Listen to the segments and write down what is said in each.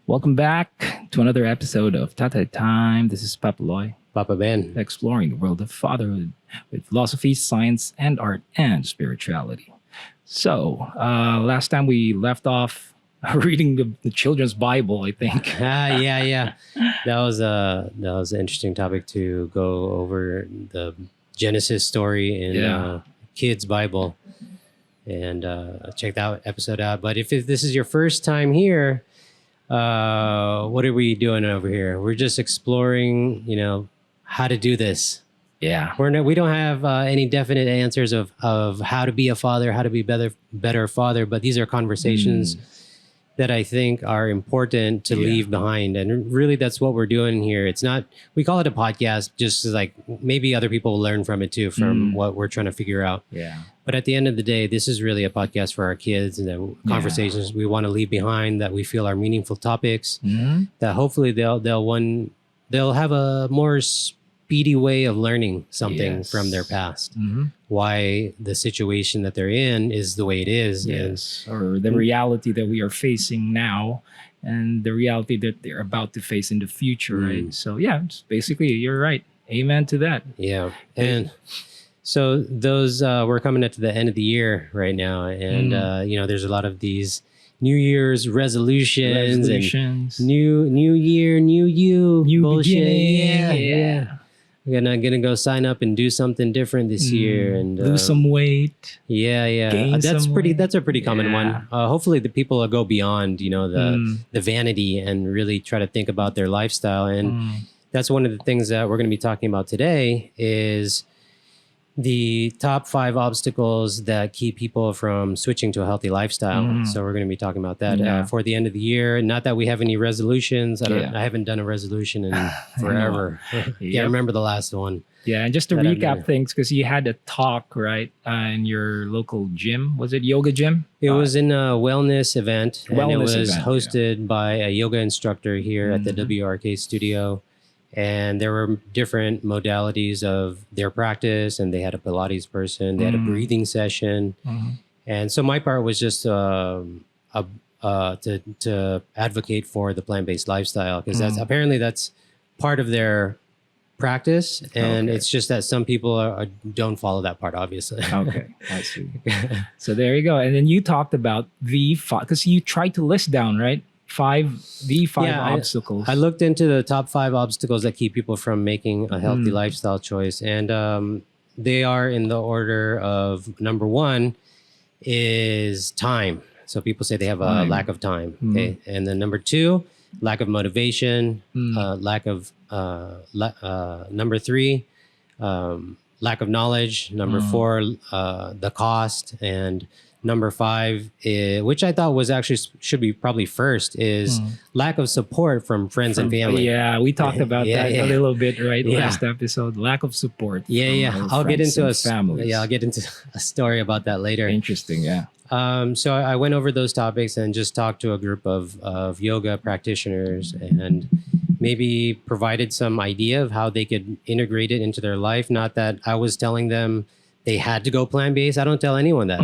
Welcome back to another episode of Tatay Time. This is Papa Loy, Papa Ben. exploring the world of fatherhood with philosophy, science, and art and spirituality. So, last time we left off reading the children's Bible, I think. Yeah. That was an interesting topic to go over the Genesis story in kids' Bible, and check that episode out. But if this is your first time here, what are we doing over here? We're just exploring, how to do this. Yeah. We don't have any definite answers of how to be a father, how to be better father, but these are conversations that I think are important to leave behind. And really that's what we're doing here. It's not, we call it a podcast, just like maybe other people will learn from it too, from what we're trying to figure out. Yeah. But at the end of the day, this is really a podcast for our kids, and the conversations we want to leave behind that we feel are meaningful topics that hopefully they'll have a more speedy way of learning something from their past. Why the situation that they're in is the way it is. Yes. Or the reality that we are facing now and the reality that they're about to face in the future, right? So it's basically, you're right. Amen to that. Yeah. And so those, we're coming up to the end of the year right now. And, there's a lot of these New Year's resolutions. And new year, new you, new bullshit. beginning. Yeah. We're gonna go sign up and do something different this year and lose some weight. Yeah. That's a pretty common one. Yeah. Hopefully the people will go beyond, the vanity and really try to think about their lifestyle. And that's one of the things that we're going to be talking about today is the top 5 obstacles that keep people from switching to a healthy lifestyle. So we're going to be talking about that for the end of the year. Not that we have any resolutions. I haven't done a resolution in forever. Can't remember the last one. Yeah, and just to recap things, because you had a talk, right, in your local gym. Was it yoga gym? It was in a wellness event. And it was hosted by a yoga instructor here at the WRK studio. And there were different modalities of their practice, and they had a Pilates person, they had a breathing session. And so my part was just to advocate for the plant-based lifestyle, because that's part of their practice. And it's just that some people don't follow that part, obviously. Okay, I see. So there you go. And then you talked about because you tried to list down, right? 5 obstacles. I looked into the top 5 obstacles that keep people from making a healthy lifestyle choice. And they are in the order of number 1 is time. So people say they have a lack of time. Okay. And then number 2, lack of motivation, lack of, number 3, lack of knowledge. Number 4, the cost. And number 5, which I thought was actually should be probably first, is lack of support from friends and family. Yeah, we talked about that a little bit, right? Last episode, lack of support. I'll get into family. Yeah, I'll get into a story about that later. Interesting, yeah. So I went over those topics and just talked to a group of yoga practitioners and maybe provided some idea of how they could integrate it into their life. Not that I was telling them they had to go plant-based. I don't tell anyone that.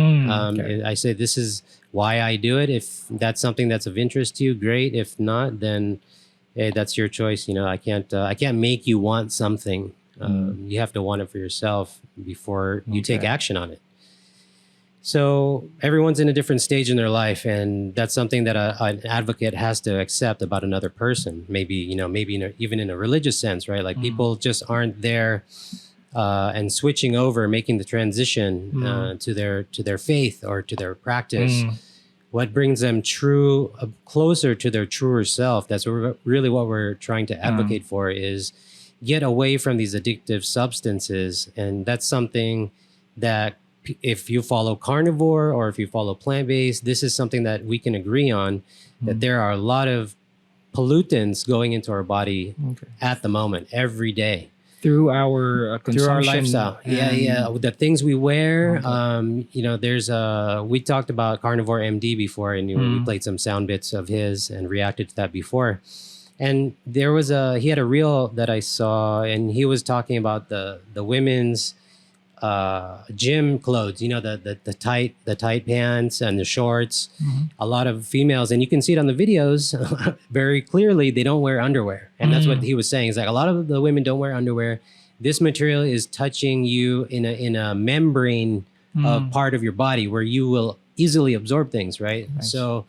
I say, this is why I do it. If that's something that's of interest to you, great. If not, then hey, that's your choice. I can't make you want something. You have to want it for yourself before you take action on it. So everyone's in a different stage in their life, and that's something that an advocate has to accept about another person. Maybe, even in a religious sense, right? Like people just aren't there and switching over, making the transition to their faith or to their practice. What brings them closer to their truer self? That's really what we're trying to advocate for, is get away from these addictive substances. And that's something that if you follow carnivore or if you follow plant-based, this is something that we can agree on, that there are a lot of pollutants going into our body at the moment, every day. Through our consumption. Through our lifestyle. The things we wear. We talked about Carnivore MD before, and we played some sound bits of his and reacted to that before. And he had a reel that I saw, and he was talking about the women's gym clothes, the tight pants and the shorts. A lot of females, and you can see it on the videos very clearly, they don't wear underwear. And that's what he was saying. Is like a lot of the women don't wear underwear. This material is touching you in a membrane of part of your body where you will easily absorb things, right? Nice. So,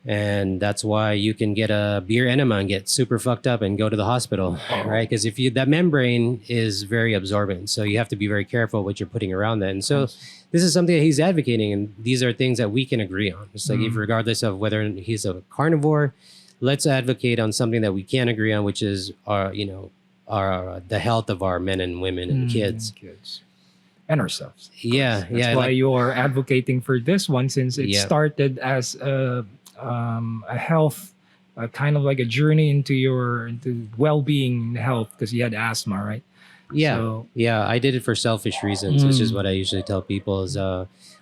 and that's why you can get a beer enema and get super fucked up and go to the hospital, right? Because that membrane is very absorbent, so you have to be very careful what you're putting around that. And so, this is something that he's advocating, and these are things that we can agree on. It's like, if regardless of whether he's a carnivore, let's advocate on something that we can agree on, which is the health of our men and women and kids. And ourselves. Yeah, That's why you're advocating for this one, since it Yeah. started as a health, kind of like a journey into well-being and health, because you had asthma, right? Yeah, So- yeah. I did it for selfish reasons, which is what I usually tell people. Is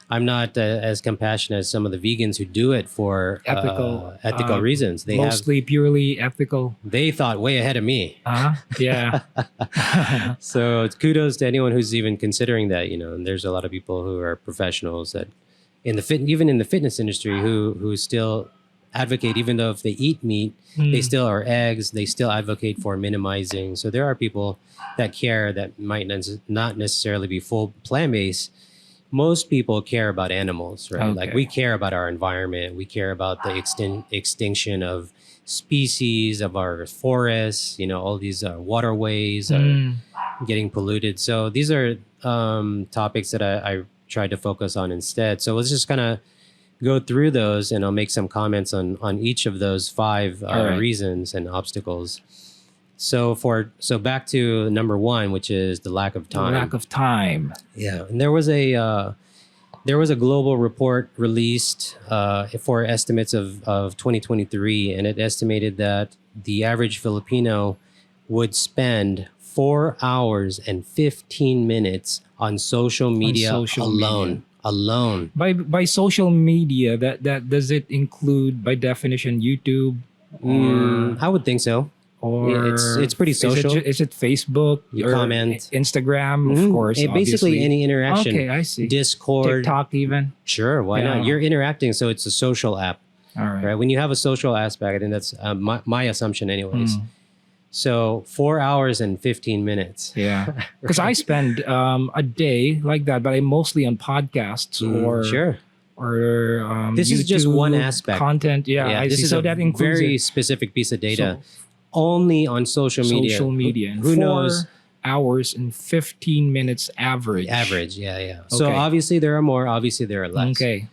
I'm not as compassionate as some of the vegans who do it for ethical reasons. They mostly purely ethical. they thought way ahead of me. Yeah. So it's kudos to anyone who's even considering that. And there's a lot of people who are professionals that even in the fitness industry who still advocate, even though if they eat meat, they still are eggs. They still advocate for minimizing. So there are people that care that might not necessarily be full plant-based. Most people care about animals, right? Okay. Like we care about our environment. We care about the extinction of species, of our forests. All these waterways are getting polluted. So these are topics that I tried to focus on instead. So let's just kind of go through those, and I'll make some comments on each of those 5 right. reasons and obstacles. So back to number 1, which is the lack of time. Lack of time. Yeah, and there was a global report released for estimates of 2023, and it estimated that the average Filipino would spend 4 hours and 15 minutes on social media alone. By social media, that does it include by definition YouTube, or I would think so. or It's pretty social. Is it Facebook? You or comment. Instagram, of course. Basically obviously. any interaction. Okay, I see. Discord. TikTok, even. Sure, why Yeah. not? You're interacting, so it's a social app, All right. right? When you have a social aspect, I think that's my assumption anyways. Mm. So 4 hours and 15 minutes. Yeah, because I spend a day like that, but I'm mostly on podcasts or Sure. This is just YouTube one aspect. content. Yeah, I this see. is So a that includes very it. specific piece of data. So- Only on social media. Social media. And Who 4 knows? hours and 15 minutes average. Average, yeah. So Okay. obviously there are more, obviously there are less. Okay.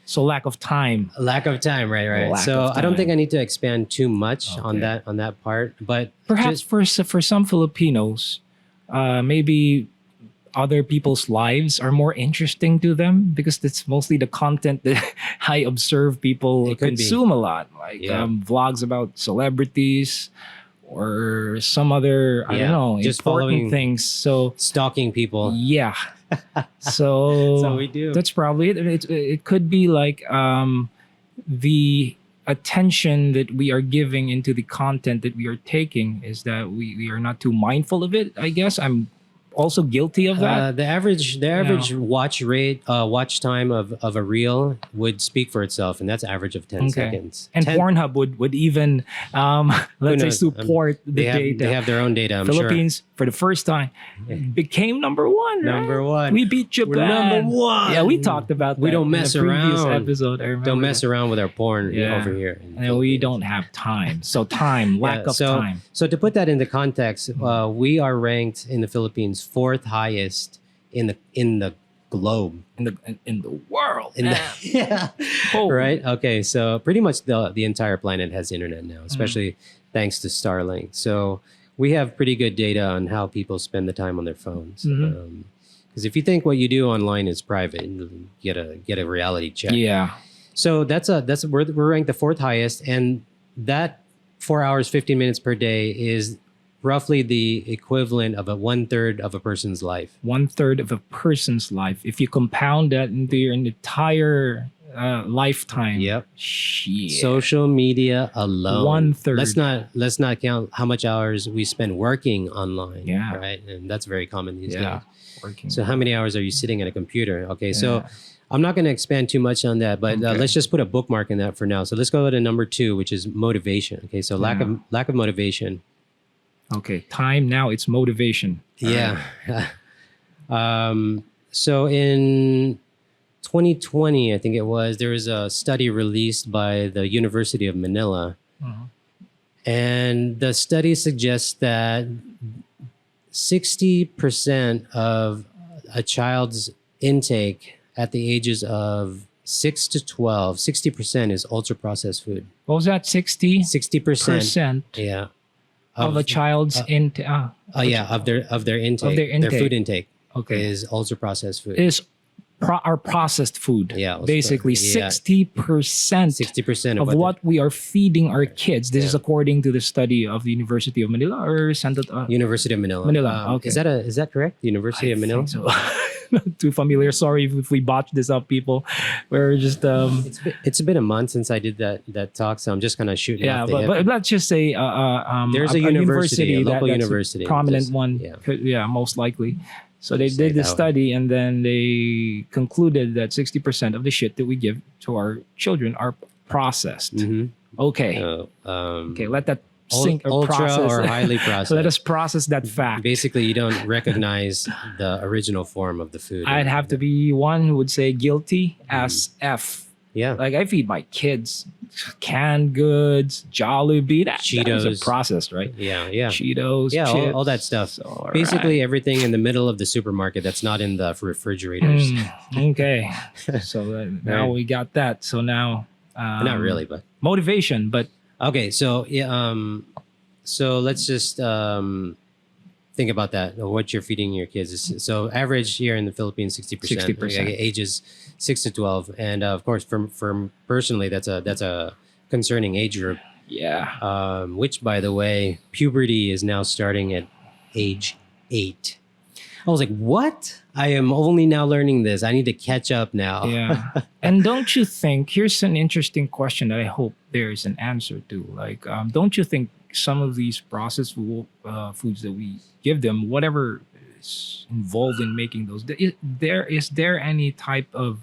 So lack of time. Lack of time, right. Lack So of I don't time. think I need to expand too much on Okay. that part, but Perhaps for some Filipinos, maybe other people's lives are more interesting to them, because it's mostly the content that I observe people It could be. consume a lot, like Yeah. vlogs about celebrities or some other I Yeah, don't know just important following- things. So stalking people. yeah, so So we do. that's probably it. It could be like the attention that we are giving into the content that we are taking is that we are not too mindful of it. I guess I'm also guilty of that. The average watch time of a reel would speak for itself, and that's average of 10 seconds. And 10 Pornhub would even let's say knows? support the they data. have their own data, I'm Philippines for the first time became number 1. right? Number 1. We beat Japan. We're number 1. Yeah, we talked about that. We don't in mess a previous around. episode. I remember Don't mess that. around with our porn Yeah. over here. in And we Philippines. don't have time. So lack of time. So to put that into context, we are ranked in the Philippines 4th highest in the globe. In the world. In the, man. yeah. Oh. Right. Okay. So pretty much the entire planet has internet now, especially thanks to Starlink. So we have pretty good data on how people spend the time on their phones. Because if you think what you do online is private, get a reality check. Yeah. So we're ranked the 4th highest, and that 4 hours 15 minutes per day is roughly the equivalent of 1/3 of a person's life. 1/3 of a person's life. If you compound that into your entire lifetime. Yep. Shit. Social media alone. 1/3. Let's not count how much hours we spend working online. Yeah. Right. And that's very common these Yeah. days. Working. So how many hours are you sitting at a computer? Okay. So Yeah. I'm not going to expand too much on that, but Okay. let's just put a bookmark in that for now. So let's go to number 2, which is motivation. Okay. So lack of motivation. Okay. Time now. It's motivation. All Yeah. right. So in 2020, I think it was, there was a study released by the University of Manila. Mhm. And the study suggests that 60% of a child's intake at the ages of 6 to 12, 60% is ultra processed food. What was that? 60%. 60%. Yeah. Of a child's intake. Of their intake. Their food intake Okay. is ultra processed food. Is our processed food. Yeah, Basically, yeah. 60% 60% of what we are feeding our kids. This is according to the study of the University of Manila or University of Manila. Manila. Okay. Is that correct? The University of Manila. So. Not too familiar. Sorry if we botched this up, people. We're just It's been a month since I did that talk, so I'm just kind of shooting. Yeah, off the hip. but let's just say There's a university, a local that's university, a prominent just- one. yeah. Most likely. So they Say did the that study, and then they concluded that 60% of the shit that we give to our children are processed. Mhm. Okay. Okay. Let that sink or ultra process. or highly processed. Let us process that fact. Basically, you don't recognize the original form of the food. I'd have to be one who would say guilty as F. Yeah. Like I feed my kids canned goods, Jollibee. That is Cheetos. a process, right? Yeah. Cheetos, Yeah, chips. all that stuff. All Basically, right. everything in the middle of the supermarket that's not in the refrigerators. Okay. So now Right. we got that. So now, Not really, but motivation, but okay. So yeah. So let's just think about that. What you're feeding your kids. So average here in the Philippines, 60%. 60%. Ages 6 to 12, and of course, from personally, that's a concerning age group. yeah. Which, by the way, puberty is now starting at age 8. I was like, what? I am only now learning this. I need to catch up now. Yeah. And don't you think, here's an interesting question that I hope there is an answer to. Like, don't you think some of these processed foods that we give them, whatever is involved in making those, is there any type of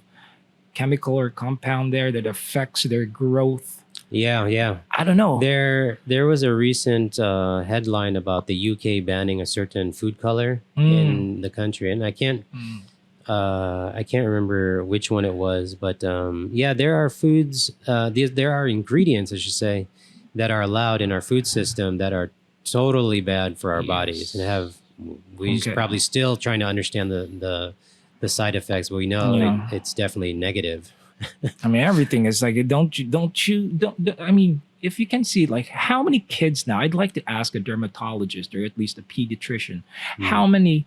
chemical or compound there that affects their growth? Yeah. I don't know. There was a recent headline about the UK banning a certain food color in the country, and I can't remember which one it was, but there are foods. There are ingredients, I should say, that are allowed in our food system that are totally bad for our bodies, and we're probably still trying to understand the side effects, but we know it's definitely negative. I mean, everything is like, I mean, if you can see, like, how many kids now, I'd like to ask a dermatologist or at least a pediatrician, how many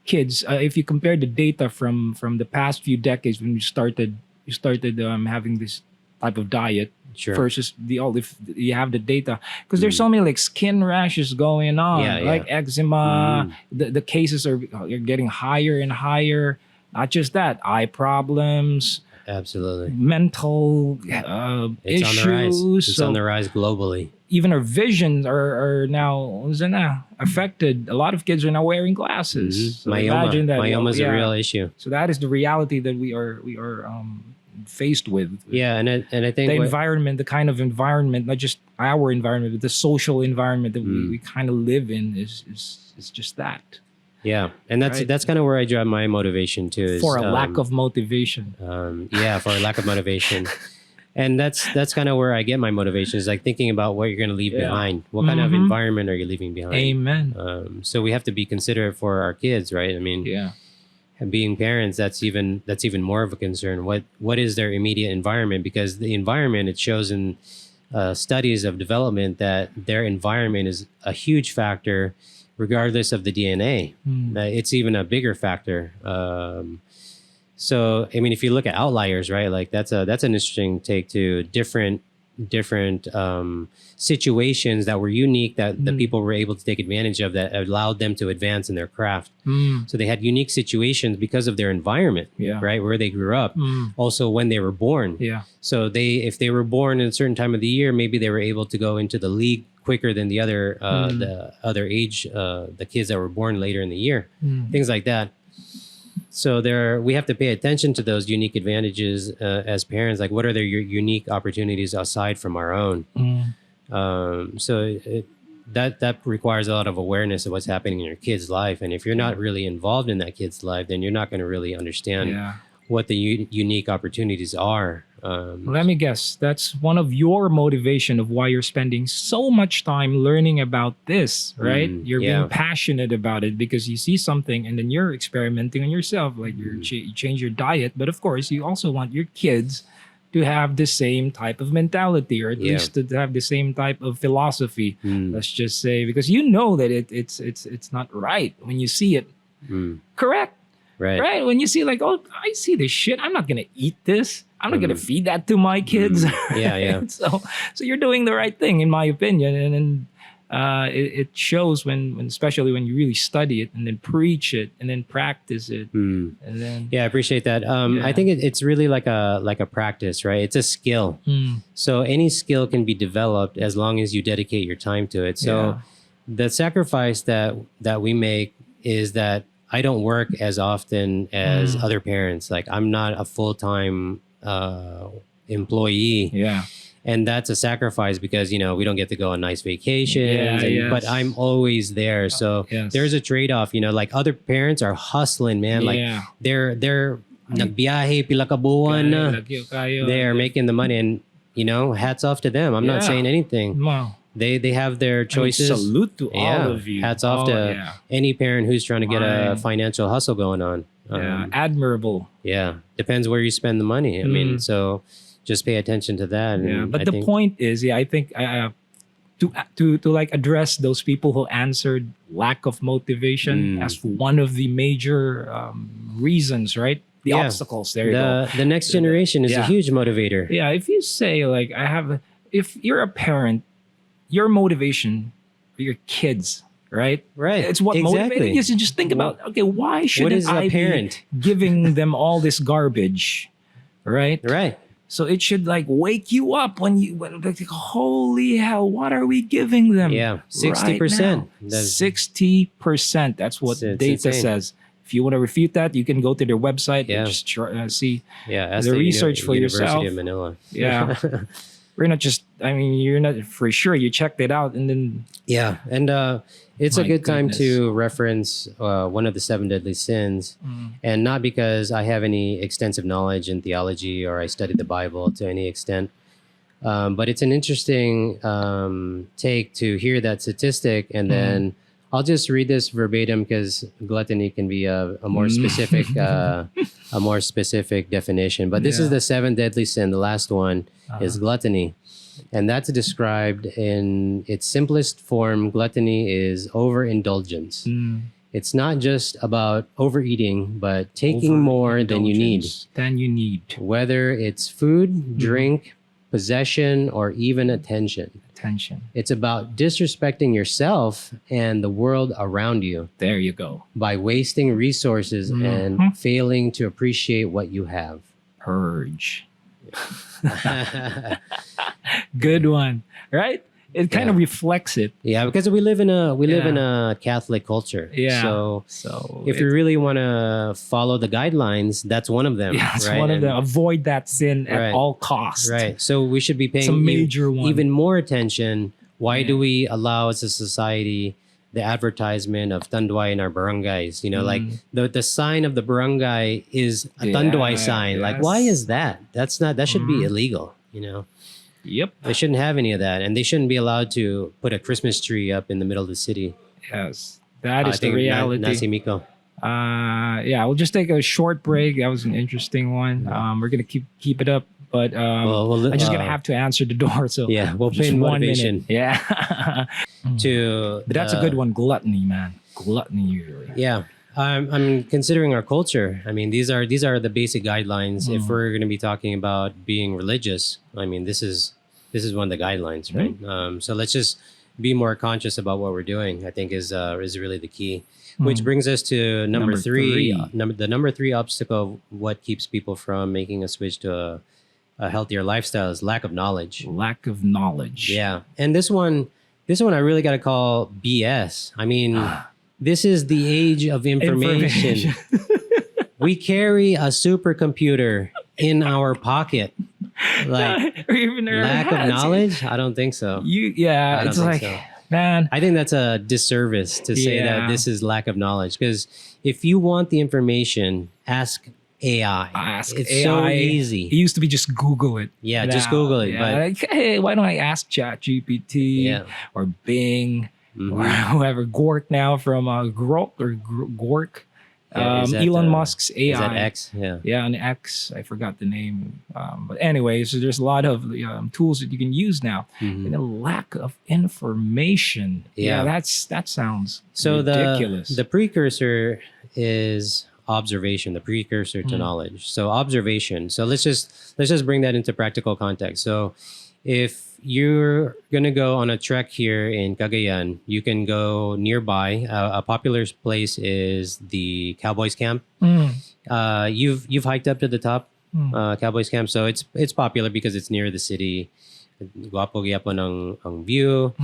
kids, if you compare the data from the past few decades when you started having this type of diet Sure. versus if you have the data, because there's so many like skin rashes going on, like eczema, the cases are getting higher and higher. Not just that, eye problems, Absolutely. mental It's issues. on the rise. It's So on the rise globally. even our visions are now affected. A lot of kids are now wearing glasses. So imagine that. Myoma is a real issue. So that is the reality that we are faced with. Yeah, and I think The environment, the kind of environment, not just our environment, but the social environment that we kind of live in is just that. yeah, and Right. that's kind of where I draw my motivation too. Is, For a lack of motivation. for a lack of motivation. And that's kind of where I get my motivation, is like thinking about what you're going to leave Yeah. behind. What kind of environment are you leaving behind? Amen. So we have to be considerate for our kids, right? I mean, Yeah. and being parents, that's even more of a concern. What is their immediate environment? Because the environment, it shows in studies of development that their environment is a huge factor, regardless of the DNA. It's even a bigger factor. So, I mean, if you look at outliers, right? Like that's an interesting take to different different situations that were unique that the Mm. people were able to take advantage of that allowed them to advance in their craft. Mm. So they had unique situations because of their environment, Yeah. right, where they grew up. Mm. Also, when they were born. Yeah. So if they were born in a certain time of the year, maybe they were able to go into the league quicker than the other age, the kids that were born later in the year, Mm. things like that. So we have to pay attention to those unique advantages as parents. Like, what are their unique opportunities aside from our own? Mm. That requires a lot of awareness of what's happening in your kid's life. And if you're not really involved in that kid's life, then you're not going to really understand Yeah. what the unique opportunities are. Let me guess. That's one of your motivation of why you're spending so much time learning about this, right? You're yeah. being passionate about it because you see something and then you're experimenting on yourself. Like you change your diet, but of course you also want your kids to have the same type of mentality, or at Yeah. least to have the same type of philosophy. Mm. Let's just say, because you know that it's not right when you see it. Mm. Correct. Right. Right? When you see like, oh, I see this shit. I'm not gonna eat this. I'm not gonna feed that to my kids. Yeah, yeah. so you're doing the right thing, in my opinion, and it shows when especially when you really study it and then preach it and then practice it, Mm. and then Yeah, I appreciate that. I Yeah. think it's really like a practice, right? It's a skill. Mm, So any skill can be developed as long as you dedicate your time to it. So Yeah. the sacrifice that we make is that I don't work as often as other parents. Like, I'm not a full-time employee, yeah, and that's a sacrifice because we don't get to go on nice vacations. Yeah, yes. But I'm always there. So yes. there's a trade-off. Like, other parents are hustling, man. Like, yeah. they're nagbiyahe pila ka buwan na. They're making the money, and hats off to them. I'm not Yeah. saying anything. Wow. They have their I mean, choices. salute to Yeah. all of you. Hats off to yeah. any parent who's trying to get a Mine. financial hustle going on. Yeah, admirable. Yeah. Depends where you spend the money. I mean, so just pay attention to that. Yeah, And but I the think- point is, I think to like address those people who answered lack of motivation as one of the major reasons, right? The Yeah. obstacles. There you go. the next generation is a Yeah. huge motivator. Yeah, if you say like if you're a parent, your motivation are your kids, right? Right. It's what motivated you. So just think about, okay, why shouldn't is a I parent? be giving them all this garbage, right? Right. So it should like wake you up when like, holy hell, what are we giving them? Yeah. 60%. Right now? 60%. That's what It's data insane. says. If you want to refute that, you can go to their website Yeah. and just see. Yeah. That's The research for University yourself. of Manila. Yeah. We're not just, I mean, you're not for sure. You checked it out and then, Yeah, and it's a My good time goodness. to reference one of the seven deadly sins, and not because I have any extensive knowledge in theology or I studied the Bible to any extent, but it's an interesting take to hear that statistic, and then I'll just read this verbatim because gluttony can be a more specific definition. But this is Yeah. the seven deadly sin. The last one is gluttony. And that's described in its simplest form. Gluttony is overindulgence. It's not just about overeating, but taking more than you need, whether it's food, drink, possession, or even attention. Attention. It's about disrespecting yourself and the world around you There you go. by wasting resources and failing to appreciate what you have. Purge. Good one. Right? It kind of reflects it. Yeah, because we live in a Catholic culture. Yeah. So if you really want to follow the guidelines, that's one of them. yeah, it's right? one of And- them. Avoid that sin at Right. all costs. Right. So we should be paying It's a major one. even more attention. Why do Yeah. we allow as a society the advertisement of tanduay in our barangays? Like the sign of the barangay is a tanduay Yeah, sign. Like, why yes. is that? That should be illegal. Yep. They shouldn't have any of that, and they shouldn't be allowed to put a Christmas tree up in the middle of the city. Yes. That I is the think reality. Nasi Miko. Yeah, we'll just take a short break. That was an interesting one. We're gonna keep it up, but Well, I'm just gonna have to answer the door. So Yeah, we'll just pay 1 motivation minute. Yeah, to. but that's a good one. Gluttony, man. Gluttony, really. Yeah. I'm considering our culture. I mean, these are the basic guidelines. If we're going to be talking about being religious, I mean, this is this is one of the guidelines, right? So let's just be more conscious about what we're doing. I think is really the key. Which brings us to number Number three. three. The number three obstacle, what keeps people from making a switch to a healthier lifestyle, is lack of knowledge. Lack of knowledge. Yeah, and this one I really got to call BS. I mean, this is the age of information. We carry a supercomputer in our pocket. Like, or even in our lack of heads. knowledge? I don't think so. Yeah, I don't it's think like, so. man. I think that's a disservice to say that Yeah. this is lack of knowledge. Because if you want the information, ask AI. Ask It's AI. so It easy. used to be just Google it. Yeah, just Google it, Yeah, but- like, hey, why don't I ask ChatGPT Yeah. or Bing Mhm. or whoever, Gork now from Grok or Gork. Yeah, is that, Elon Musk's AI. Is that X? Yeah. Yeah, an X. I forgot the name. But anyway, so there's a lot of tools that you can use now. Mhm. And the lack of information. Yeah. That sounds So ridiculous. the precursor is observation, the precursor to knowledge. So observation. So let's just bring that into practical context. So if you're gonna go on a trek here in Cagayan, you can go nearby. A popular place is the Cowboys Camp. Mm. You've hiked up to the top, Mm. Cowboys Camp. So it's popular because it's near the city. Guwapo gyapon ang view.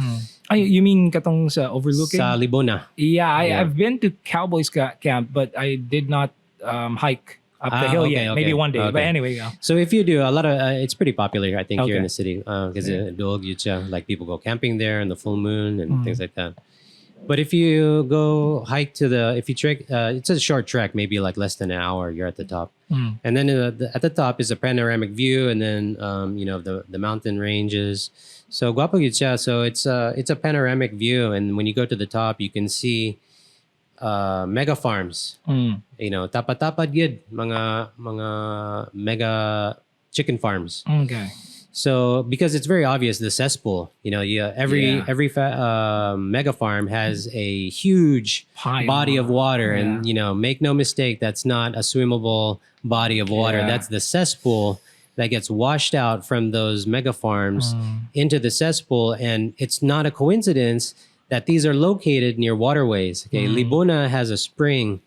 Ay, you mean katong sa overlooking? Sa Libona. Yeah, Yeah. I've been to Cowboys camp, but I did not hike up the hill okay, yet. okay, Maybe one day. But okay. anyway, yeah. So if you do a lot of, it's pretty popular, I think, here in Okay. the city because like people go camping there in the full moon and things like that. But if you go hike if you trek, it's a short trek, maybe like less than an hour. You're at the top, and then at the top is a panoramic view, and then the mountain ranges. So Guapo Gitcha, so it's a panoramic view, and when you go to the top, you can see mega farms. Mm. Tapad-tapad gid mga mega chicken farms. Okay. So because it's very obvious, the cesspool, every mega farm has a huge Pile. body of water, Yeah. and make no mistake, that's not a swimmable body of water. Yeah. That's the cesspool that gets washed out from those mega farms into the cesspool, and it's not a coincidence that these are located near waterways. Okay, Libona has a spring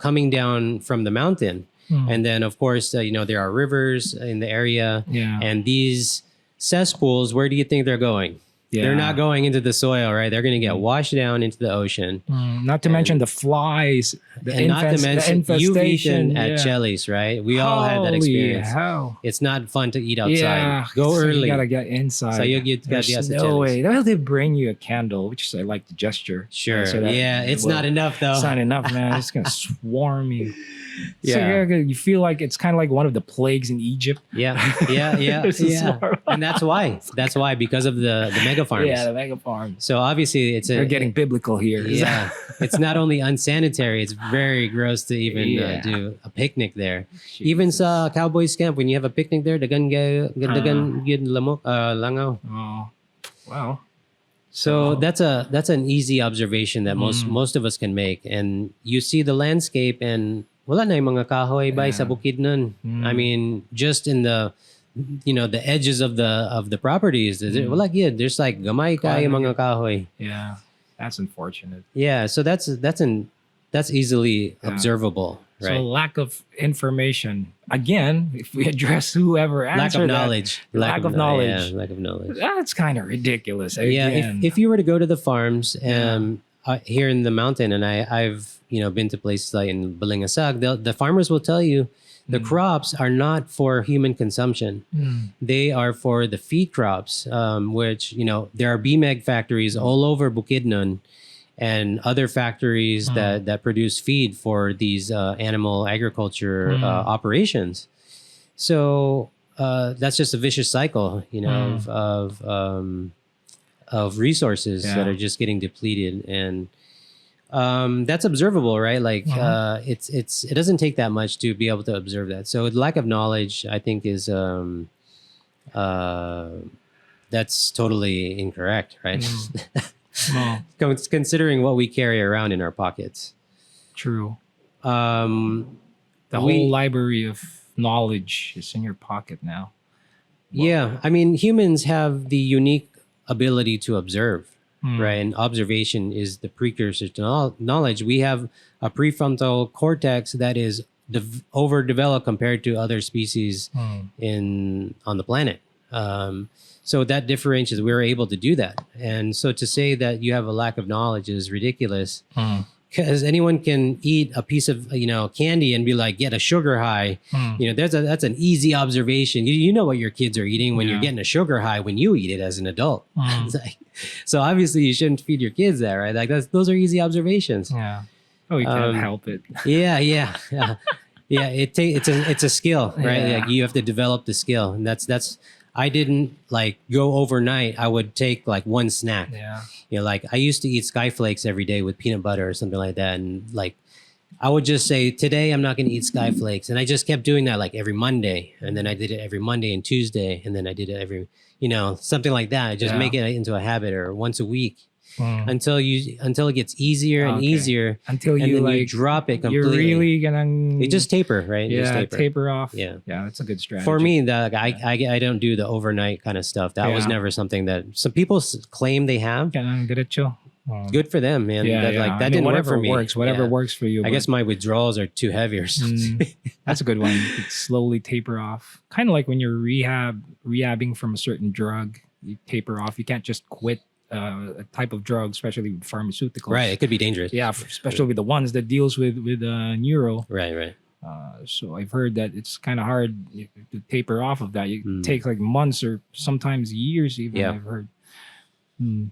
coming down from the mountain. And then, of course, there are rivers in the area. Yeah. And these cesspools, where do you think they're going? Yeah. They're not going into the soil, right? They're going to get washed down into the ocean. Not to mention the flies, And not to mention, the you've infestation. eaten at yeah. Cheli's, right? We all had that Holy experience. hell. It's not fun to eat outside. Yeah, Go so early. You gotta get inside. So you gotta There's get no Cheli's. way. Well, they bring you a candle, which is I like the gesture. Sure. So that- Yeah, it's well, not enough, though. It's not enough, man. It's gonna swarm you. So Yeah. you feel like it's kind of like one of the plagues in Egypt. Yeah. There's a yeah. swarm. And that's why. Because of the mega farms. Yeah, the mega farms. So obviously it's They're getting biblical here. Yeah, it's not only unsanitary; it's very gross to even Yeah. do a picnic there. Even sa Cowboys Camp, when you have a picnic there, dagan gid lamok langaw. Oh, wow. So that's an easy observation that most of us can make, and you see the landscape, and wala na yung mga kahoy bay sa bukid nun. I mean, just in the the edges of the properties, wala gid. There's like gamay kay mga kahoy. Yeah, that's unfortunate. Yeah, so that's easily observable, So right? lack of information. Again, if we address whoever Lack answered of that, knowledge. lack of knowledge. Yeah, lack of knowledge. That's kind of ridiculous. Yeah, Again. if you were to go to the farms here in the mountain, and I've been to places like in Balingasag, the farmers will tell you the crops are not for human consumption. They are for the feed crops, which there are BMEG factories all over Bukidnon, and other factories that produce feed for these animal agriculture operations. So that's just a vicious cycle, of resources that are just getting depleted, and that's observable, right? Like it doesn't take that much to be able to observe that. So the lack of knowledge, I think, is that's totally incorrect, right? Well, Considering what we carry around in our pockets. true. Um, The whole library of knowledge is in your pocket now. Yeah, I mean, humans have the unique ability to observe, Mm. right? And observation is the precursor to knowledge. We have a prefrontal cortex that is overdeveloped compared to other species Mm. in on the planet. So that differentiates. We're able to do that, and so to say that you have a lack of knowledge is ridiculous. Mm. Because anyone can eat a piece of candy and be like get a sugar high. Mm. That's an easy observation. You know what your kids are eating when you're Yeah. getting a sugar high when you eat it as an adult. Mm. It's like, so obviously you shouldn't feed your kids that, right? Like those are easy observations. Yeah. Oh, you can't Um, help it. Yeah. It's a skill, right? Yeah. Like you have to develop the skill, and that's. I didn't like go overnight. I would take like one snack. Yeah. Like I used to eat Skyflakes every day with peanut butter or something like that. And like, I would just say, today I'm not going to eat Skyflakes. And I just kept doing that like every Monday. And then I did it every Monday and Tuesday. And then I did it every, something like that. Just Yeah. make it into a habit or once a week Mm. until it gets easier and Okay. easier. Until And you then like you drop it you're completely. really gonna You just taper, right? You just taper off. Yeah. Yeah, that's a good strategy. For me, I don't do the overnight kind of stuff. That was Yeah. never something that some people claim they have. Ganang diretso. Good for them, man. Yeah, That, yeah. Like that I mean, didn't work whatever for me. works, whatever Yeah. works for you. I but- guess my withdrawals are too heavy or something. That's a good one. You could slowly taper off. Kind of like when you're rehabbing from a certain drug, you taper off. You can't just quit a type of drug, especially with pharmaceuticals. Right. It could be dangerous. Yeah, especially with the ones that deals with neuro. Right. So I've heard that it's kind of hard to taper off of that. It Mm. takes like months or sometimes years even. Yeah. I've heard. Hmm.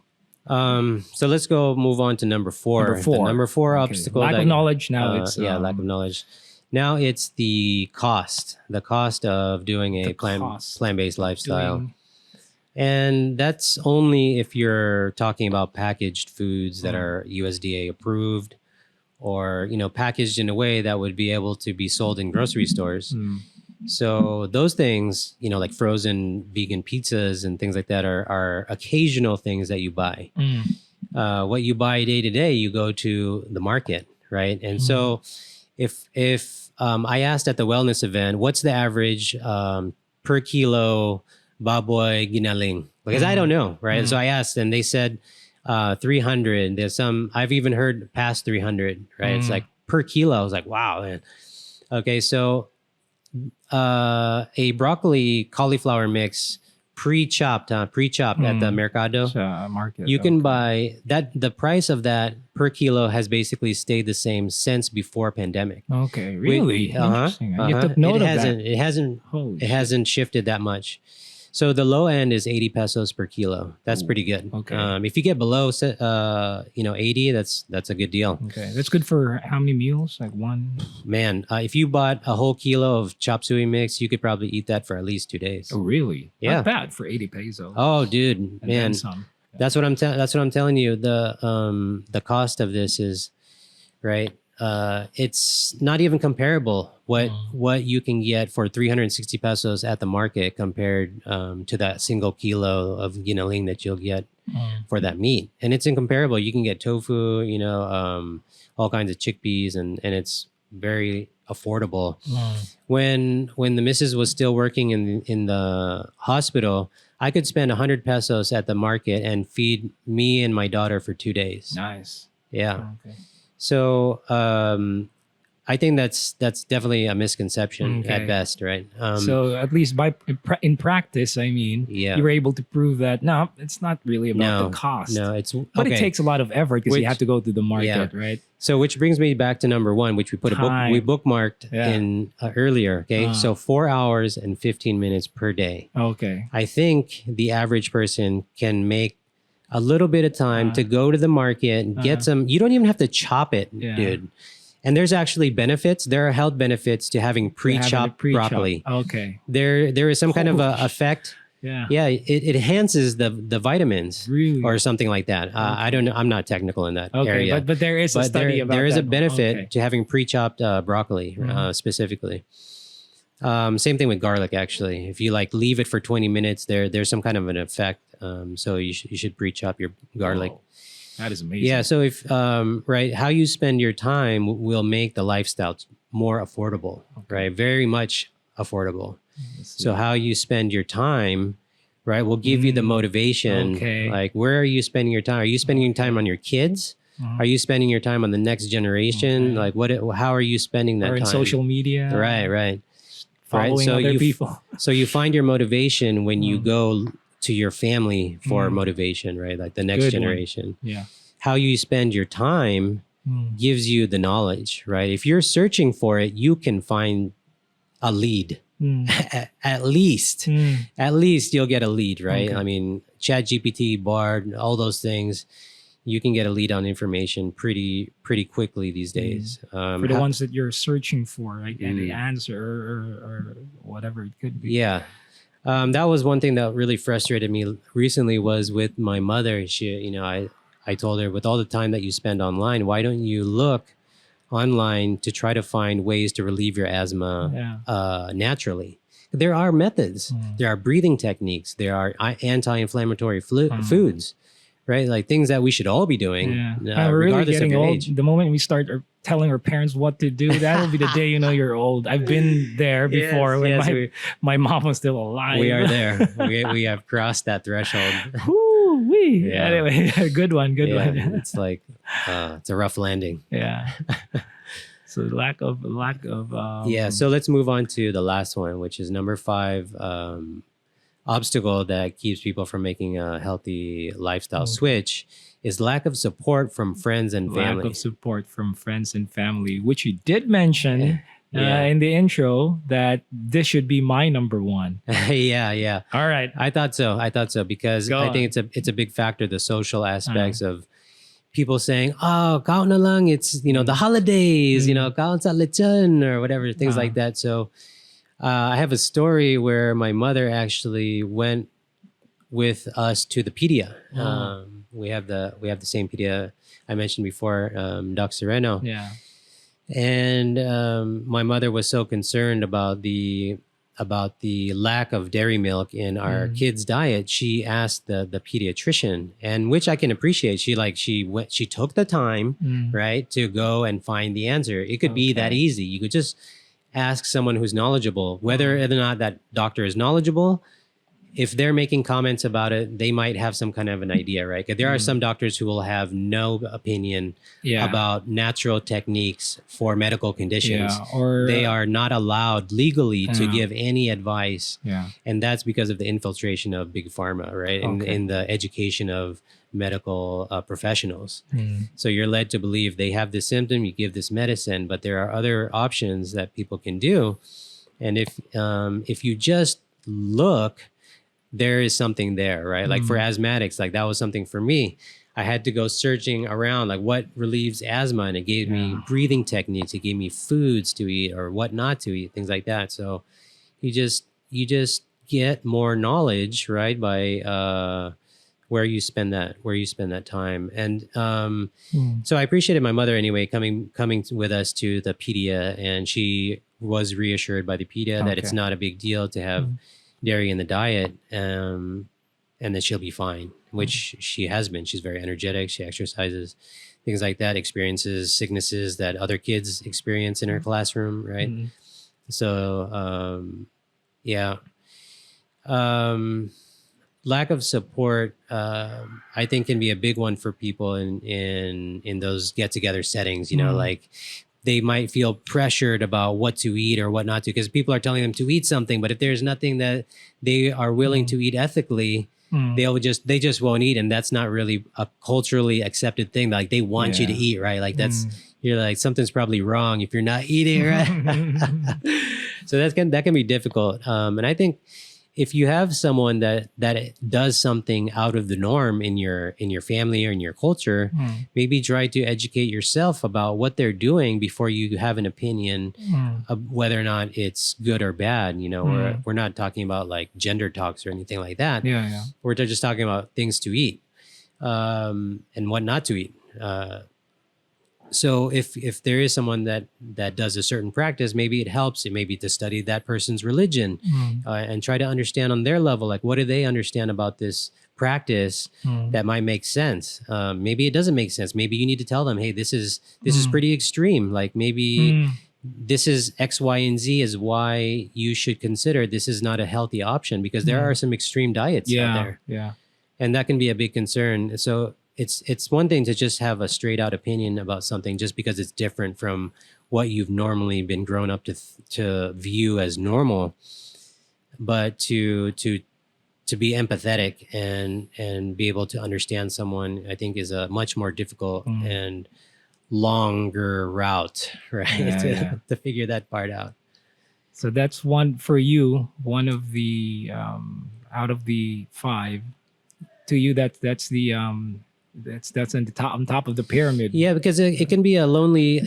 So let's go move on to number four. Number four. The number four Okay. obstacle. Lack that- of knowledge. Now it's lack of knowledge. Now it's the cost of doing a The cost plant-based lifestyle. doing- And that's only if you're talking about packaged foods that are USDA approved or, packaged in a way that would be able to be sold in grocery stores. Hmm. So those things, like frozen vegan pizzas and things like that are occasional things that you buy. Hmm. What you buy day to day, you go to the market, right? And so if I asked at the wellness event, what's the average per kilo baboy ginaling? Because I don't know, right? So I asked, and they said 300. There's some I've even heard past 300, right? It's like per kilo. I was like, wow, man. Okay, so a broccoli cauliflower mix pre-chopped at the mercado. Market. You can okay. buy that. The price of that per kilo has basically stayed the same since before pandemic. Okay, really interesting. You Uh-huh. took note it of hasn't, that. It hasn't. Holy It hasn't shifted that much. So the low end is 80 pesos per kilo. That's pretty good. Okay. If you get below, 80, that's a good deal. Okay, that's good for how many meals? Like one. Man, if you bought a whole kilo of chop suey mix, you could probably eat that for at least 2 days. Oh, really? Yeah. Not bad for 80 pesos. Oh, dude, And then man, some. that's what I'm telling you. The cost of this is right. It's not even comparable what you can get for 360 pesos at the market compared to that single kilo of ginaling that you'll get for that meat, and it's incomparable. You can get tofu, all kinds of chickpeas, and it's very affordable. When the missus was still working in the hospital, I could spend 100 pesos at the market and feed me and my daughter for 2 days. Nice. Yeah. Okay. So I think that's definitely a misconception Okay. at best, right? So at least in practice, I mean, Yeah. you were able to prove that no, it's not really about the cost. No, it's But okay. it takes a lot of effort because you Which- have to go to the market, right? So which brings me back to number one, which we put Time. we bookmarked Yeah. in earlier. Okay, so 4 hours and 15 minutes per day. Okay. I think the average person can make a little bit of time to go to the market and get some. You don't even have to chop it, Yeah. dude. And there's actually benefits. There are health benefits to having pre-chopped broccoli. Okay. There is some kind of a Holy effect. Yeah. Yeah, it enhances the vitamins Really? or something like that. I don't know. I'm not technical in that Okay, area. but there is a But study about there is a that. benefit Okay. to having pre-chopped broccoli specifically. Same thing with garlic, actually. If you leave it for 20 minutes, there's some kind of an effect. So you should pre-chop your garlic. Whoa. That is amazing. Yeah. So if right, how you spend your time will make the lifestyle more affordable. Right, very much affordable. Let's So see. how you spend your time, right, will give you the motivation. Okay. Like, where are you spending your time? Are you spending your time on your kids? Mhm. Are you spending your time on the next generation? Okay. Like, how are you spending that Or in time? social media, Right, right, right. following So other people. so you find your motivation when you Mm. go to your family for Mm. motivation, right? Like the next Good one. generation. Yeah. How you spend your time Mm. gives you the knowledge, right? If you're searching for it, you can find a lead. Mm. At least, Mm. at least you'll get a lead, right? Okay. I mean, Chat GPT, Bard, all those things, you can get a lead on information pretty quickly these days. For the ones that you're searching for, like any Mm. answer or whatever it could be. Yeah. That was one thing that really frustrated me recently was with my mother. I told her, with all the time that you spend online, why don't you look online to try to find ways to relieve your asthma Yeah. naturally? There are methods. Mm. There are breathing techniques. There are anti-inflammatory Mm. foods, right? Like things that we should all be doing, Yeah. We're really regardless of getting your old. age. The moment we start telling our parents what to do, that'll be the day you know you're old. I've been there before when my mom was still alive. We are there. we have crossed that threshold. Woo-wee. Yeah. Anyway, good one. Good one. It's like it's a rough landing. Yeah. So lack of Yeah. So let's move on to the last one, which is number 5. Obstacle that keeps people from making a healthy lifestyle switch is lack of support from friends and family. lack of support from friends and family, which you did mention Yeah. in the intro that this should be my number one. Yeah. All right. I thought so because Go I on. think it's a big factor, the social aspects of people saying, "Oh, kaon na lang, it's the holidays, kaon sa lechon," or whatever, things like that. So I have a story where my mother actually went with us to the pedia. We have the same pedia I mentioned before, Doc Sereno. Yeah. And my mother was so concerned about the lack of dairy milk in our kids' diet. She asked the pediatrician, and which I can appreciate. She took the time, right, to go and find the answer. It could be that easy. You could just ask someone who's knowledgeable, whether or not that doctor is knowledgeable. If they're making comments about it, they might have some kind of an idea, right? 'Cause there are some doctors who will have no opinion about natural techniques for medical conditions. Yeah. Or They are not allowed legally to give any advice. Yeah. And that's because of the infiltration of big pharma, right? In the education of medical professionals. So you're led to believe they have this symptom, you give this medicine, but there are other options that people can do. And if you just look, there is something there, right? Like for asthmatics, like that was something for me. I had to go searching around, like what relieves asthma, and it gave me breathing techniques. It gave me foods to eat or what not to eat, things like that. So you just get more knowledge, right, by where you spend that time. And so I appreciated my mother anyway coming with us to the pedia, and she was reassured by the pedia that it's not a big deal to have dairy in the diet, and that she'll be fine, which she has been. She's very energetic. She exercises, things like that, experiences sicknesses that other kids experience in her classroom, right? So, lack of support, I think, can be a big one for people in those get-together settings. Like they might feel pressured about what to eat or what not to, because people are telling them to eat something, but if there's nothing that they are willing to eat ethically, they just won't eat, and that's not really a culturally accepted thing. Like they want you to eat, right? Like you're like, something's probably wrong if you're not eating, right? So that can be difficult, and I think if you have someone that does something out of the norm in your family or in your culture, maybe try to educate yourself about what they're doing before you have an opinion of whether or not it's good or bad. We're not talking about like gender talks or anything like that. Yeah. We're just talking about things to eat and what not to eat. So if there is someone that does a certain practice, maybe it helps. It may be to study that person's religion and try to understand on their level, like what do they understand about this practice that might make sense. Maybe it doesn't make sense. Maybe you need to tell them, hey, this is pretty extreme. Like maybe this is X, Y, and Z is why you should consider this is not a healthy option, because there are some extreme diets out Yeah. there, Yeah. and that can be a big concern. So it's one thing to just have a straight out opinion about something just because it's different from what you've normally been grown up to view as normal, but to be empathetic and be able to understand someone, I think, is a much more difficult and longer route, right? Yeah, yeah. To figure that part out. So that's one for you. One of the out of the five. To you, that's the that's on top of the pyramid. Yeah, because it can be a lonely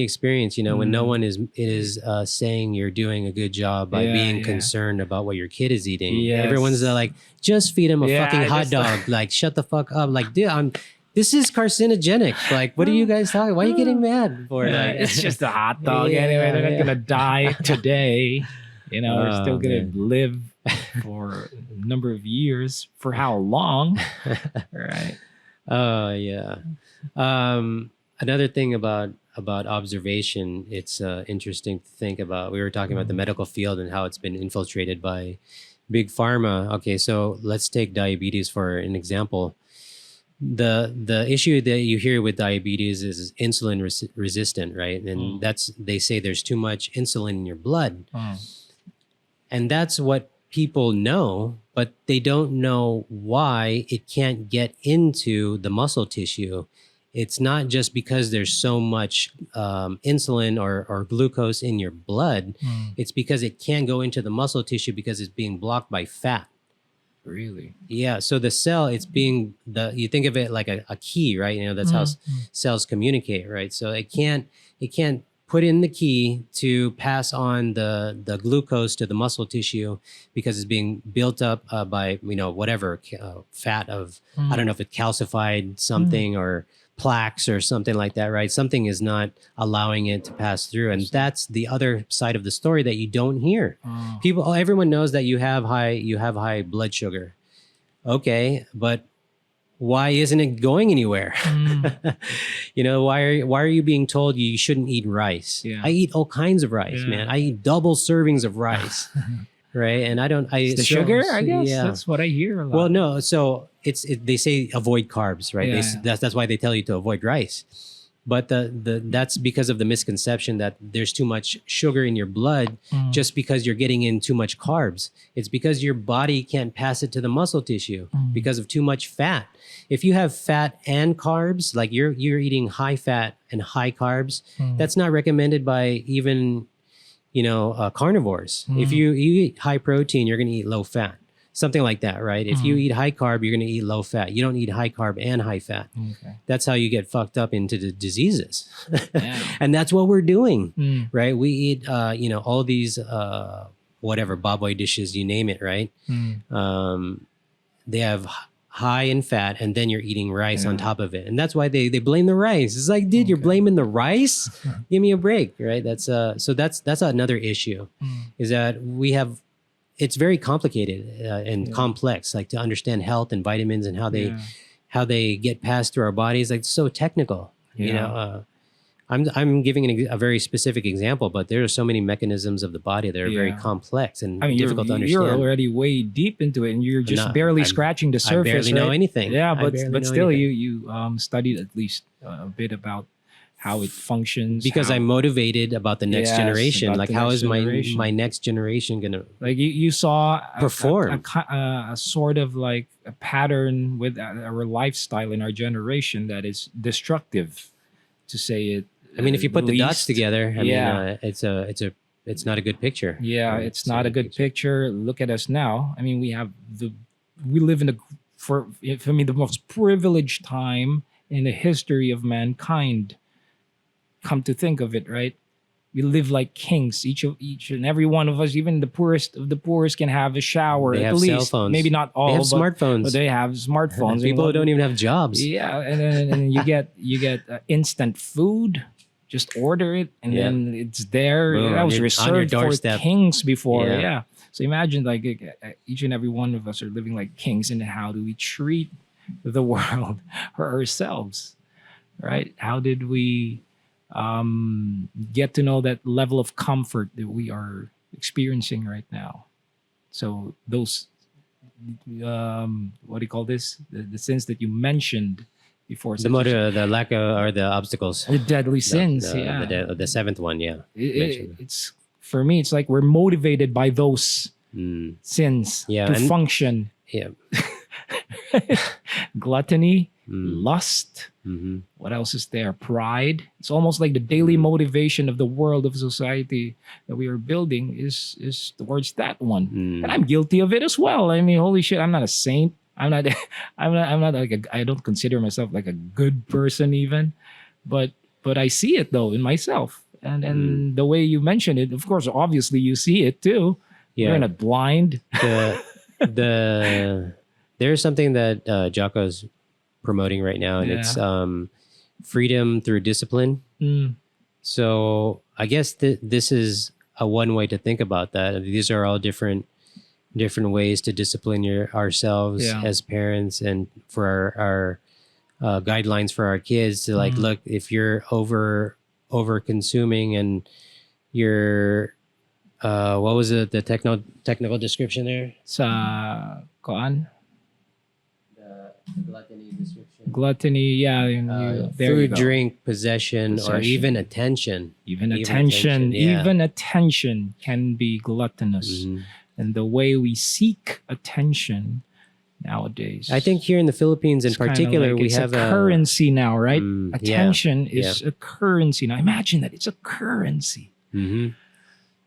experience, when no one is saying you're doing a good job by Yeah, being yeah. concerned about what your kid is eating. Yes. Everyone's like, just feed him a Yeah, fucking hot just- dog. Like, shut the fuck up. Like, dude, this is carcinogenic. Like, what are you guys talking? Why are you getting mad for? Yeah, Like, it's just a hot dog Yeah, anyway. They're not yeah. gonna die today. They're Oh, still gonna man. live for a number of years. For how long? Right. Oh yeah. Another thing about observation, it's interesting to think about. We were talking about the medical field and how it's been infiltrated by big pharma. Okay, so let's take diabetes for an example. The issue that you hear with diabetes is insulin resistant, right? And they say there's too much insulin in your blood. And that's what people know, but they don't know why it can't get into the muscle tissue. It's not just because there's so much insulin or glucose in your blood. It's because it can't go into the muscle tissue because it's being blocked by fat. Really? Yeah. So the cell, it's being you think of it like a key, right? That's how cells communicate, right? So it can't put in the key to pass on the glucose to the muscle tissue because it's being built up by whatever fat of I don't know if it's calcified something or plaques or something like that, right? Something is not allowing it to pass through, and that's the other side of the story that you don't hear. Everyone knows that you have high blood sugar. Okay, but why isn't it going anywhere? Why are you being told you shouldn't eat rice? Yeah. I eat all kinds of rice, Yeah. man. I eat double servings of rice, right? And It's the sugar, I guess. Yeah. That's what I hear a lot. Well, no. So they say avoid carbs, right? Yeah, That's why they tell you to avoid rice. But that's because of the misconception that there's too much sugar in your blood just because you're getting in too much carbs. It's because your body can't pass it to the muscle tissue because of too much fat. If you have fat and carbs, like you're eating high fat and high carbs, that's not recommended by even carnivores. If you eat high protein, you're going to eat low fat. Something like that, right? If you eat high carb, you're going to eat low fat. You don't eat high carb and high fat. Okay. That's how you get fucked up into the diseases. Yeah. And that's what we're doing, right? We eat, all these, whatever, baboy dishes, you name it, right? They have high in fat, and then you're eating rice on top of it. And that's why they blame the rice. It's like, dude, you're blaming the rice? Give me a break, right? That's another issue, is that it's very complicated and complex, like to understand health and vitamins and how they get passed through our bodies. Like, it's so technical, I'm giving a very specific example, but there are so many mechanisms of the body that are very complex and difficult to understand. You're already way deep into it, and you're just barely scratching the surface. I barely know anything. Yeah, I but barely know still, anything. you studied at least a bit about how it functions. Because I'm motivated about the next Yes, generation. about Like, the how next is my generation. my next generation gonna like you saw perform? a sort of like a pattern with our lifestyle in our generation that is destructive, to say it. I mean, if you put the dots least. together, I Yeah. mean, it's not a good picture. Yeah, Right? it's not a good picture. Look at us now. I mean, we live in the most privileged time in the history of mankind. Come to think of it, right? We live like kings. Each and every one of us, even the poorest of the poorest, can have a shower. They at have least, cell phones. maybe not all. They have but smartphones. they have smartphones. People who don't even have jobs. Yeah, and then you get instant food. Just order it, and Yeah. then it's there. Boom, That was on your reserved for doorstep. kings before. Yeah. Yeah. So imagine, like, each and every one of us are living like kings, and how do we treat the world or ourselves? Right? How did we get to know that level of comfort that we are experiencing right now. So those, what do you call this? The sins that you mentioned before, The such as motive, the lack of, or the obstacles. the deadly sins. Yeah, The seventh one, yeah. mentioned. it's for me. It's like we're motivated by those Mm, sins Yeah, to and- function. yeah. Gluttony, Mm, lust. mhm. What else is there? Pride. It's almost like the daily motivation of the world of society that we are building is towards that one. Mm. And I'm guilty of it as well. I mean, holy shit, I'm not a saint. I'm not I'm not like I don't consider myself like a good person even. But I see it though in myself. And the way you mentioned it, of course, obviously you see it too. You're Yeah. not blind. There's something that Jocko's promoting right now, and it's freedom through discipline. Mm, So I guess this is a one way to think about that. These are all different ways to discipline ourselves Yeah. as parents, and for our guidelines for our kids to like, look, if you're over consuming and you're what was it, the technical description there? sa koan? The gluttony description. Gluttony, yeah. There you Food, go. drink, possession, or Possession. even attention. Even Even attention, attention, yeah. even attention can be gluttonous. Mhm. And the way we seek attention nowadays. I think here in the Philippines, in it's kinda particular, like we it's have a currency now, right? Yeah. Attention is a currency now. Imagine that it's a currency. Mhm.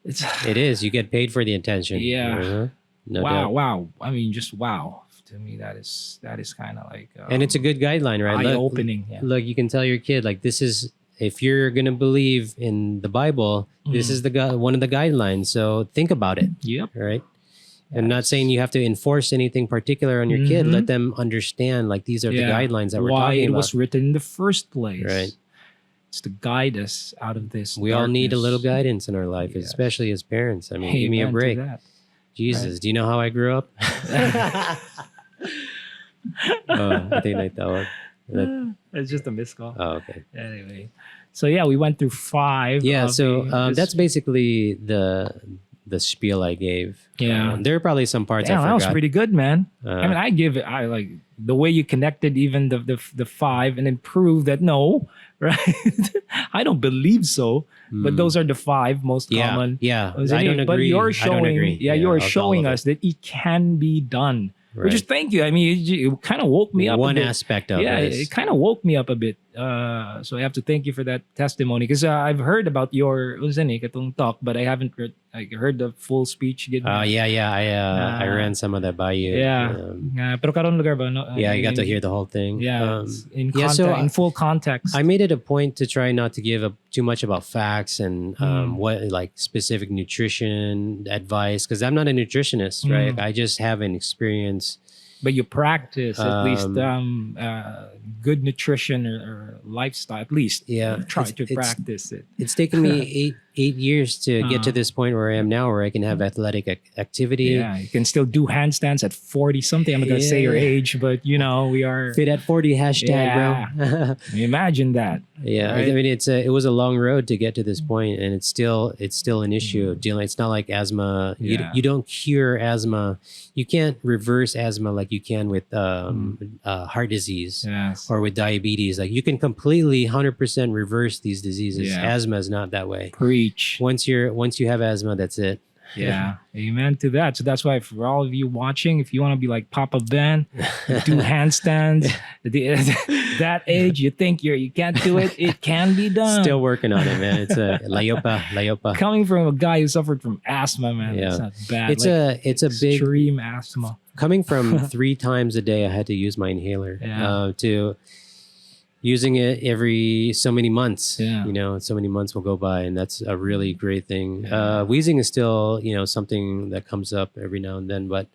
It's It is. You get paid for the attention. Yeah. Uh-huh. No wow, doubt. wow. I mean, just wow. To me, that is kind of like And it's a good guideline, right? eye Look, opening. Yeah. look, you can tell your kid like, this is, if you're gonna believe in the Bible, this is one of the guidelines. So think about it, Yep. right? I'm not saying you have to enforce anything particular on your kid. Mhm. Let them understand like these are the guidelines that we're Why talking it about. was written in the first place. Right. It's to guide us out of this. We all need a little darkness. guidance in our life, Yes. especially as parents. I mean, give me a Amen to break. that. Jesus, do you know how I grew up? I think like that one. It's just a missed call. Oh, okay. Anyway, so yeah, we went through 5. Yeah, of so this- that's basically the spiel I gave. Yeah. There are probably some parts Damn, I that forgot. was pretty good, man. I mean, Uh, I give it. I like the way you connected even the 5, and then prove that no, right? I don't believe so. But those are the 5 most yeah, common. yeah. Was I it? don't agree. But you're I don't showing, agree. yeah, you're of all showing of us that it can be done. Right. Which is thank you. I mean, it kind of woke me up. One a bit. aspect of Yeah, it. it kind of woke me up a bit. So I have to thank you for that testimony because I've heard about your katong talk, but I haven't heard the full speech. I ran some of that by you. Yeah. Pero karon lugar ba? No, Yeah, you got to hear the whole thing. Yeah, it's in yeah, context, so in full context. I made it a point to try not to give too much about facts and Mm. what like specific nutrition advice, because I'm not a nutritionist, right? I just have an experience. but you practice at least good nutrition or lifestyle. At least Yeah, you try it's- to it's- practice it. It's taken me eight years to get to Uh-huh. this point where I am now, where I can have athletic activity. Yeah, you can still do handstands at 40 something. I'm not gonna say your Yeah. age, but we are. Fit at 40 hashtag, bro. Imagine that. Yeah, Right? I mean it was a long road to get to this point, and it's still an issue. Dealing, it's not like asthma. Yeah. You don't cure asthma. You can't reverse asthma like you can with heart disease Yes. or with diabetes. Like you can completely 100% reverse these diseases. Yeah. Asthma is not that way. Preach. Once you have asthma, that's it. Yeah. Amen to that. So that's why for all of you watching, if you want to be like Papa Ben, do handstands. That age, you think you can't do it. It can be done. Still working on it, man. It's a layopa. Coming from a guy who suffered from asthma, man, Yeah. it's not bad. It's a big extreme asthma. coming from 3 times a day. I had to use my inhaler to using it every so many months. Yeah. So many months will go by, and that's a really great thing. Yeah. Wheezing is still something that comes up every now and then, but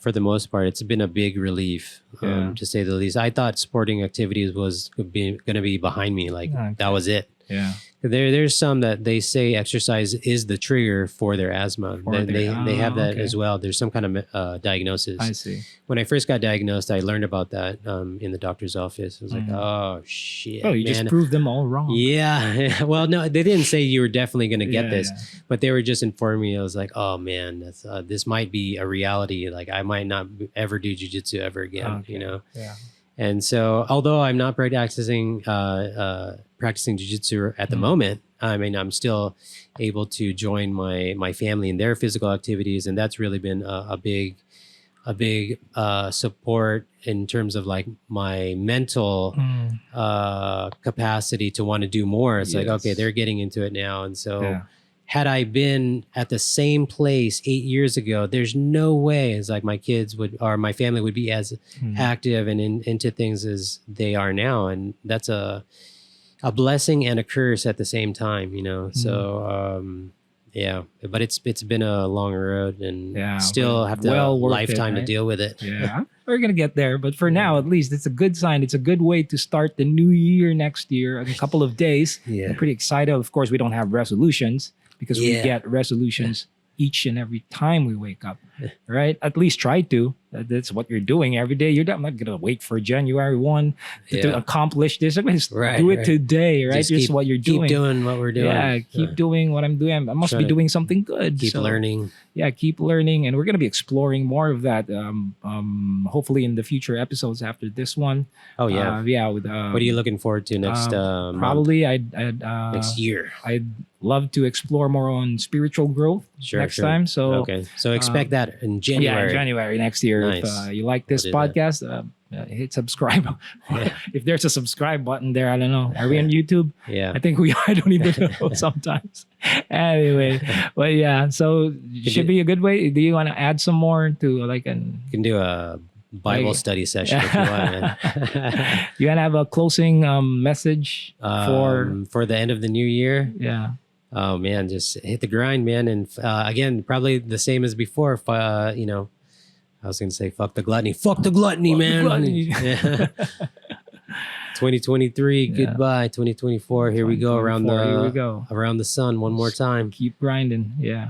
for the most part, it's been a big relief, Yeah. to say the least. I thought sporting activities was going to be behind me, like Okay. that was it. Yeah. There's some that they say exercise is the trigger for their asthma. They have that okay. as well. There's some kind of diagnosis. I see. When I first got diagnosed, I learned about that in the doctor's office. I was like, oh shit, Oh, you man. just proved them all wrong. Yeah. Well, no, they didn't say you were definitely going to get Yeah, this, yeah. but they were just informing me. I was like, oh man, that's this might be a reality. Like I might not ever do jujitsu ever again. You Okay. know. Yeah. And so, although I'm not practicing jujitsu at the moment, I mean, I'm still able to join my family in their physical activities, and that's really been a big support in terms of like my mental capacity to want to do more. It's like, okay, Yes. they're getting into it now, and so. Yeah. Had I been at the same place 8 years ago, there's no way it's like my kids would or my family would be as active and into things as they are now. And that's a blessing and a curse at the same time, you know? So, yeah, but it's been a long road and still have to lifetime to deal with it. Yeah. We're going to get there. But for now, at least, it's a good sign. It's a good way to start the new year next year in a couple of days. Yeah. I'm pretty excited. Of course, we don't have resolutions because we get resolutions each and every time we wake up, right? At least try to. That's what you're doing every day. I'm not going to wait for January 1 to accomplish this. I'm just do it today, right? Just what you're doing. Keep doing what we're doing. Yeah, keep doing what I'm doing. I must be doing something good. Keep learning. Yeah, keep learning. And we're going to be exploring more of that hopefully in the future episodes after this one. Oh, yeah. Yeah. What are you looking forward to next month? Probably I'd next year. I'd love to explore more on spiritual growth next time. So okay, so expect that in January. Yeah, in January next year. Nice. If you like this podcast, hit subscribe. If there's a subscribe button there, I don't know. Are we on YouTube? Yeah, I think we are. I don't even know sometimes. Anyway, but yeah, so should be a good way. Do you want to add some more to like an? You can do a Bible study session if you want, man. You want to have a closing message for the end of the new year? Yeah. Oh man, just hit the grind, man. And again, probably the same as before. If, you know, I was gonna say fuck the gluttony. Fuck the gluttony, man. Yeah. 2023, goodbye. 2024, here we go around the sun one more time. Keep grinding, yeah.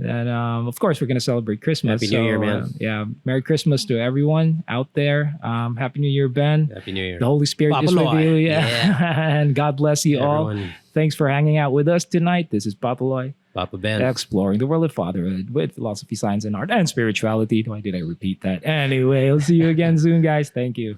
And of course, we're gonna celebrate Christmas. Happy New Year, man. Yeah, Merry Christmas to everyone out there. Happy New Year, Ben. Happy New Year. The Holy Spirit is with you. Yeah. And God bless you all. Thanks for hanging out with us tonight. This is Papa Loy. Papa Ben. Exploring the world of fatherhood with philosophy, science, and art and spirituality. Why did I repeat that? Anyway, I'll see you again soon, guys. Thank you.